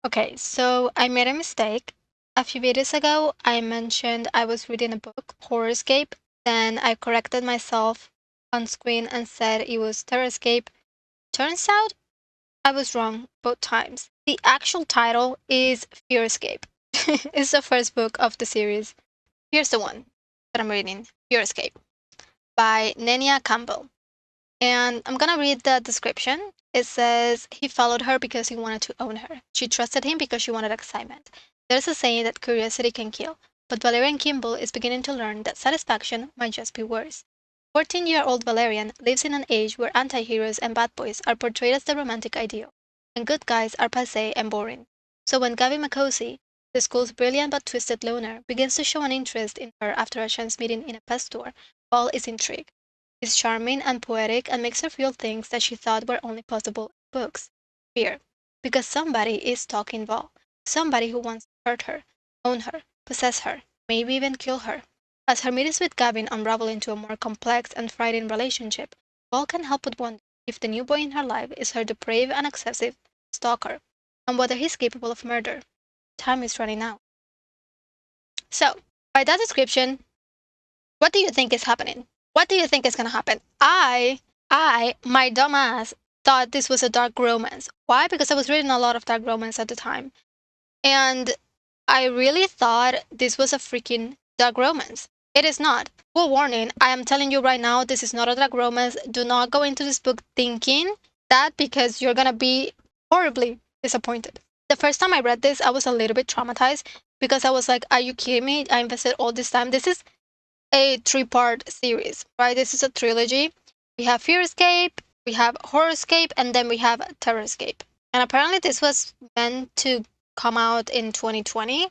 Okay, so I made a mistake. A few videos ago, I mentioned I was reading a book, Horrorscape. Then I corrected myself on screen and said it was Terrorscape. Turns out I was wrong both times. The actual title is Fearscape. It's the first book of the series. Here's the one that I'm reading, Fearscape by Nenia Campbell. And I'm gonna read the description. It says he followed her because he wanted to own her. She trusted him because she wanted excitement. There's a saying that curiosity can kill, but Valerian Kimball is beginning to learn that satisfaction might just be worse. 14-year-old Valerian lives in an age where anti-heroes and bad boys are portrayed as the romantic ideal, and good guys are passé and boring. So when Gabby McCosey, the school's brilliant but twisted loner, begins to show an interest in her after a chance meeting in a pet store, Paul is intrigued. He's charming and poetic and makes her feel things that she thought were only possible in books. Fear. Because somebody is talking Val. Somebody who wants to hurt her, own her, possess her, maybe even kill her. As her meetings with Gavin unravel into a more complex and frightening relationship, Val can help but wonder if the new boy in her life is her depraved and excessive stalker, and whether he's capable of murder. Time is running out. So, by that description, what do you think is happening? What do you think is gonna happen? My dumbass, thought this was a dark romance. Why? Because I was reading a lot of dark romance at the time. And I really thought this was a freaking dark romance. It is not. Full warning, I am telling you right now, this is not a dark romance. Do not go into this book thinking that because you're gonna be horribly disappointed. The first time I read this, I was a little bit traumatized because I was like, are you kidding me? I invested all this time. This is a three-part series, right? This is a trilogy. We have Fearscape, we have Horrorscape, and then we have Terrorscape. And apparently this was meant to come out in 2020,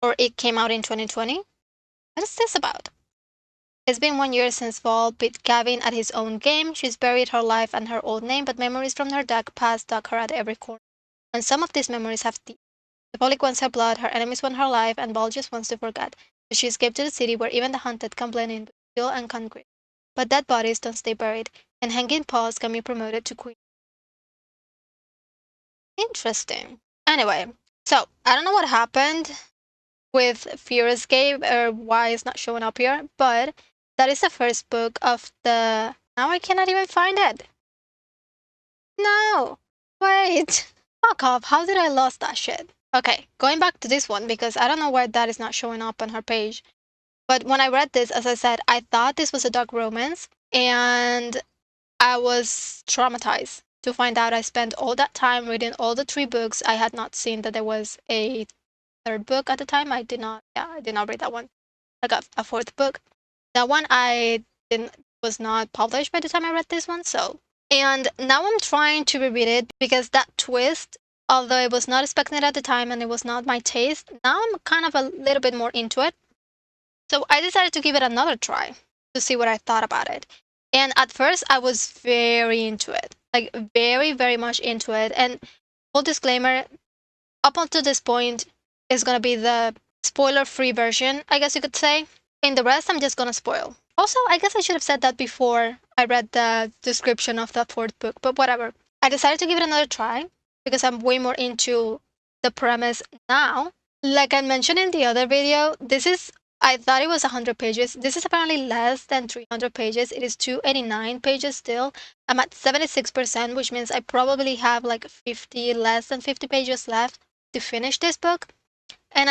or it came out in 2020. What is this about? It's been 1 year since Val beat Gavin at his own game. She's buried her life and her old name, but memories from her dark past dug her at every corner. And some of these memories have teeth. The public wants her blood, her enemies want her life, and Val just wants to forget. So she escaped to the city where even the hunted can blend in with steel and concrete. But dead bodies don't stay buried, and hanging paws can be promoted to queen. Interesting. Anyway, so I don't know what happened with Fear Escape or why it's not showing up here, but that is the first book of the. Now I cannot even find it. No, wait. Fuck off. How did I lost that shit? Okay, going back to this one because I don't know why that is not showing up on her page. But when I read this, as I said, I thought this was a dark romance and I was traumatized to find out I spent all that time reading all the three books. I had not seen that there was a third book at the time. I did not read that one. I got a fourth book. That one I didn't was not published by the time I read this one, so. And now I'm trying to reread it because that twist, although it was not expected at the time and it was not my taste, now I'm kind of a little bit more into it. So I decided to give it another try to see what I thought about it. And at first, I was very into it, like very, very much into it. And full disclaimer, up until this point is gonna be the spoiler-free version, I guess you could say. And the rest, I'm just gonna spoil. Also, I guess I should have said that before I read the description of the fourth book, but whatever. I decided to give it another try because I'm way more into the premise now. Like I mentioned in the other video, I thought it was 100 pages. This is apparently less than 300 pages. It is 289 pages still. I'm at 76%, which means I probably have like 50, less than 50 pages left to finish this book. And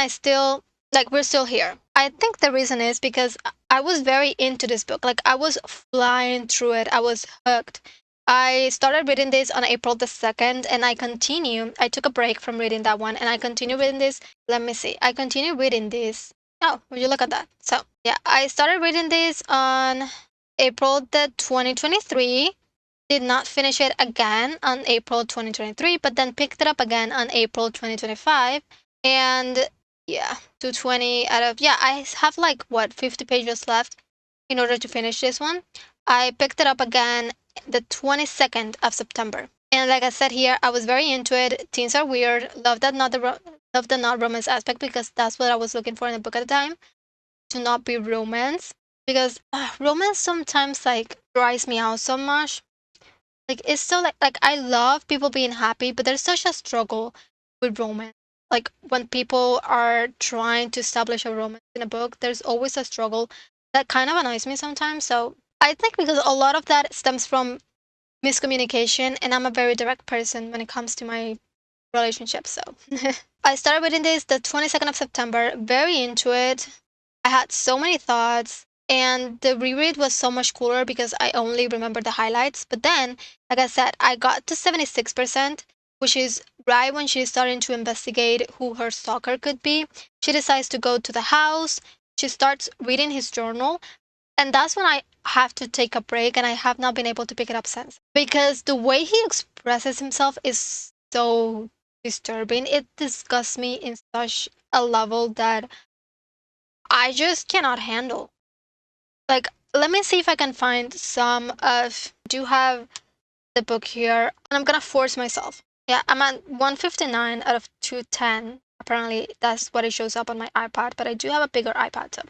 we're still here. I think the reason is because I was very into this book. Like, I was flying through it, I was hooked. I started reading this on April the 2nd, and I took a break from reading that one, and I continue reading this. Let me see. I continue reading this. Oh, would you look at that? So, yeah, I started reading this on April the 2023. Did not finish it again on April 2023, but then picked it up again on April 2025. And yeah, 220 out of, yeah, I have like, what, 50 pages left in order to finish this one. I picked it up again the 22nd of September. And like I said here, I was very into it. Teens are weird. Love the not romance aspect because that's what I was looking for in the book at the time. To not be romance. Because romance sometimes like dries me out so much. Like it's still like I love people being happy, but there's such a struggle with romance. Like when people are trying to establish a romance in a book, there's always a struggle that kind of annoys me sometimes. So I think because a lot of that stems from miscommunication, and I'm a very direct person when it comes to my relationships. So I started reading this the 22nd of September, very into it. I had so many thoughts, and the reread was so much cooler because I only remember the highlights. But then, like I said, I got to 76%, which is right when she's starting to investigate who her stalker could be. She decides to go to the house. She starts reading his journal, and that's when I have to take a break, and I have not been able to pick it up since. Because the way he expresses himself is so disturbing. It disgusts me in such a level that I just cannot handle. Like, let me see if I can find some of. I do have the book here, and I'm gonna force myself. Yeah, I'm at 159 out of 210. Apparently, that's what it shows up on my iPad, but I do have a bigger iPad, so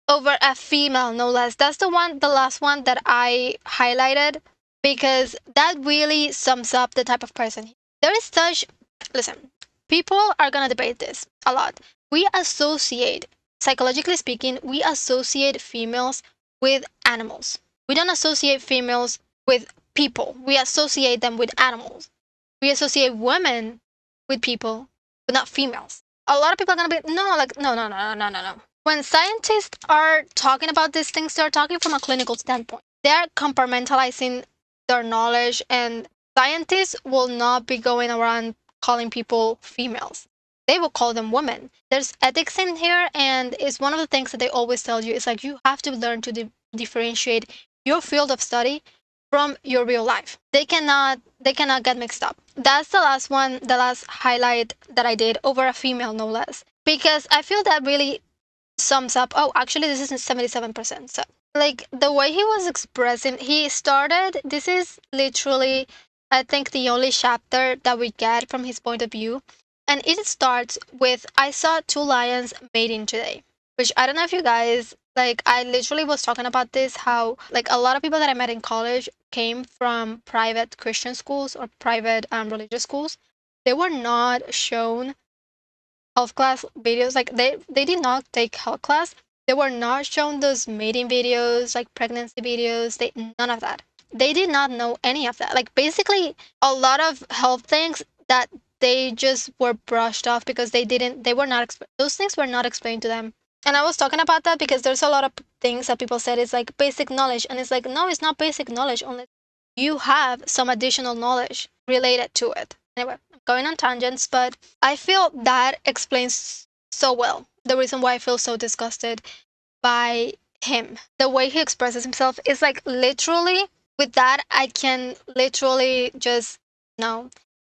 over a female, no less. That's the last one that I highlighted because that really sums up the type of person. There is such, listen, people are gonna debate this a lot. We associate, psychologically speaking, we associate females with animals. We don't associate females with people. We associate them with animals. We associate women with people, but not females. A lot of people are gonna be no, like no. When scientists are talking about these things, they're talking from a clinical standpoint. They're compartmentalizing their knowledge, and scientists will not be going around calling people females. They will call them women. There's ethics in here, and it's one of the things that they always tell you. It's like you have to learn to differentiate your field of study from your real life. They cannot get mixed up. That's the last one, the last highlight that I did over a female, no less, because I feel that really sums up. Oh, actually, this is 77%. So, like the way he was expressing, he started. This is literally, I think, the only chapter that we get from his point of view, and it starts with, "I saw two lions mating today," which I don't know if you guys like. I literally was talking about this. How like a lot of people that I met in college came from private Christian schools or private religious schools. They were not shown health class videos. Like they did not take health class. They were not shown those mating videos, like pregnancy videos. They none of that. They did not know any of that. Like basically a lot of health things that they just were brushed off because they were not those things were not explained to them. And I was talking about that because there's a lot of things that people said it's like basic knowledge, and it's like no, it's not basic knowledge unless you have some additional knowledge related to it. Anyway, I'm going on tangents, but I feel that explains so well the reason why I feel so disgusted by him. The way he expresses himself is like literally, with that, I can literally just, no.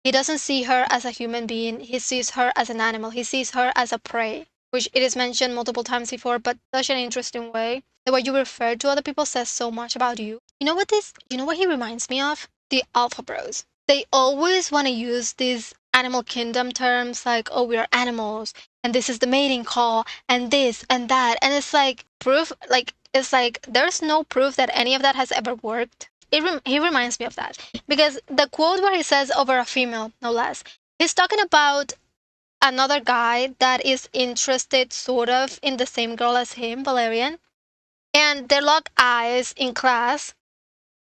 He doesn't see her as a human being, he sees her as an animal, he sees her as a prey, which it is mentioned multiple times before, but such an interesting way. The way you refer to other people says so much about you. You know what he reminds me of? The Alpha Bros. They always want to use these animal kingdom terms like, oh, we are animals, and this is the mating call, and this and that. And it's like proof, like, it's like there's no proof that any of that has ever worked. He reminds me of that. Because the quote where he says over a female, no less, he's talking about another guy that is interested sort of in the same girl as him, Valerian, and they lock eyes in class,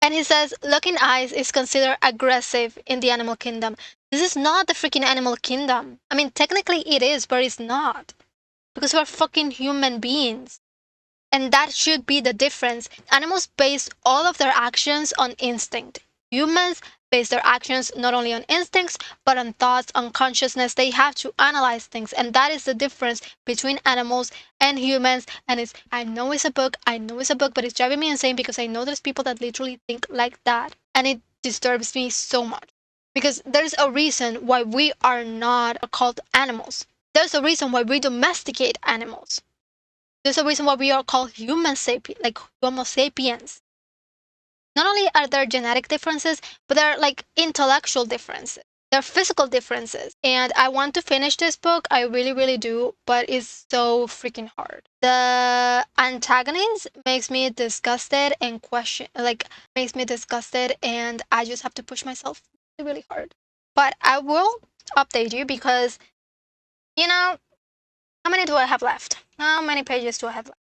and he says, locking eyes is considered aggressive in the animal kingdom. This is not the freaking animal kingdom. I mean, technically it is, but it's not. Because we're fucking human beings. And that should be the difference. Animals base all of their actions on instinct. Humans base their actions not only on instincts, but on thoughts, on consciousness. They have to analyze things. And that is the difference between animals and humans. And I know it's a book, but it's driving me insane because I know there's people that literally think like that. And it disturbs me so much. Because there's a reason why we are not called animals. There's a reason why we domesticate animals. There's a reason why we are called human sapiens, like Homo sapiens. Not only are there genetic differences, but there are like intellectual differences. There are physical differences. And I want to finish this book. I really, really do. But it's so freaking hard. The antagonist makes me disgusted and makes me disgusted. And I just have to push myself really, really hard. But I will update you because, you know, how many do I have left? How many pages do I have left?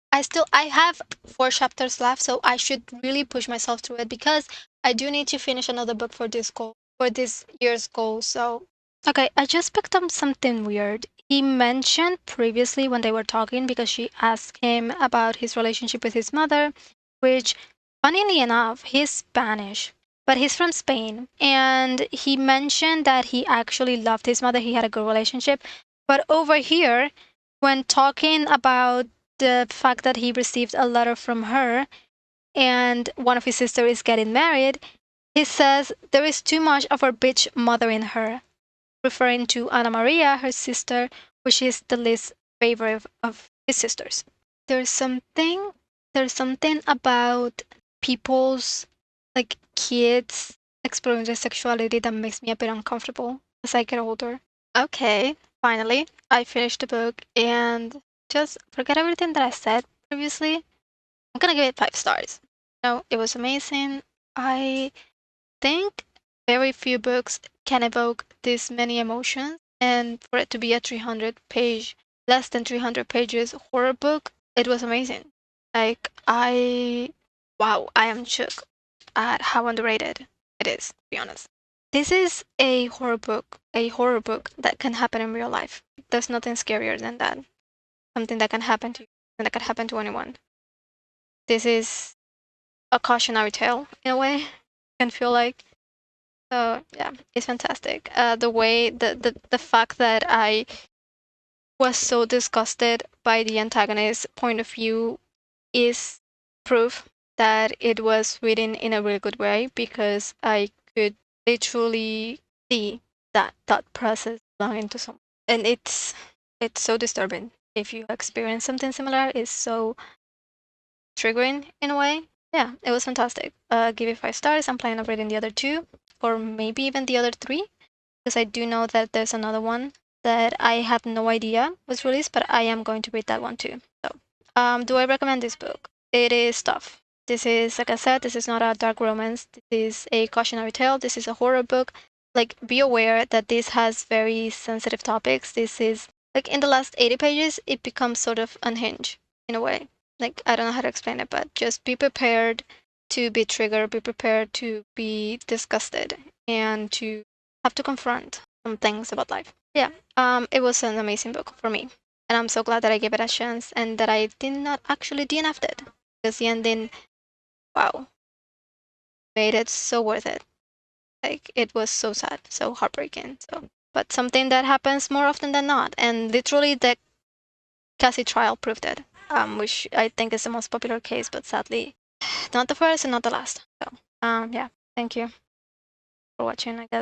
I have 4 chapters left, so I should really push myself through it because I do need to finish another book for this goal, for this year's goal. So, okay, I just picked up something weird. He mentioned previously when they were talking because she asked him about his relationship with his mother, which, funnily enough, he's Spanish, but he's from Spain. And he mentioned that he actually loved his mother, he had a good relationship. But over here, when talking about the fact that he received a letter from her and one of his sisters is getting married, he says there is too much of her bitch mother in her, referring to Ana Maria, her sister, which is the least favorite of his sisters. There's something there's something about people's, like, kids exploring their sexuality that makes me a bit uncomfortable as I get older. Okay, finally, I finished the book and just forget everything that I said previously. I'm gonna give it 5 stars. No, it was amazing. I think very few books can evoke this many emotions, and for it to be a less than 300 pages horror book, it was amazing. Like, wow, I am shook at how underrated it is, to be honest. This is a horror book that can happen in real life. There's nothing scarier than that. Something that can happen to you, and that can happen to anyone. This is a cautionary tale in a way. Can feel like. So yeah, it's fantastic. The fact that I was so disgusted by the antagonist's point of view is proof that it was written in a really good way because I could literally see that thought process belong into someone. And it's so disturbing. If you experience something similar, it's so triggering in a way. Yeah, it was fantastic. Give it 5 stars. I'm planning on reading the other two, or maybe even the other three, because I do know that there's another one that I have no idea was released, but I am going to read that one too. So, do I recommend this book? It is tough. This is, like I said, this is not a dark romance. This is a cautionary tale. This is a horror book. Like, be aware that this has very sensitive topics. This is, like, in the last 80 pages, it becomes sort of unhinged in a way. Like, I don't know how to explain it, but just be prepared to be triggered, be prepared to be disgusted, and to have to confront some things about life. Yeah, it was an amazing book for me, and I'm so glad that I gave it a chance and that I did not actually DNF'd it because the ending, wow, made it so worth it. Like, it was so sad, so heartbreaking. So, but something that happens more often than not, and literally the Cassie trial proved it. Which I think is the most popular case, but sadly, not the first and not the last. So, yeah, thank you for watching, I guess.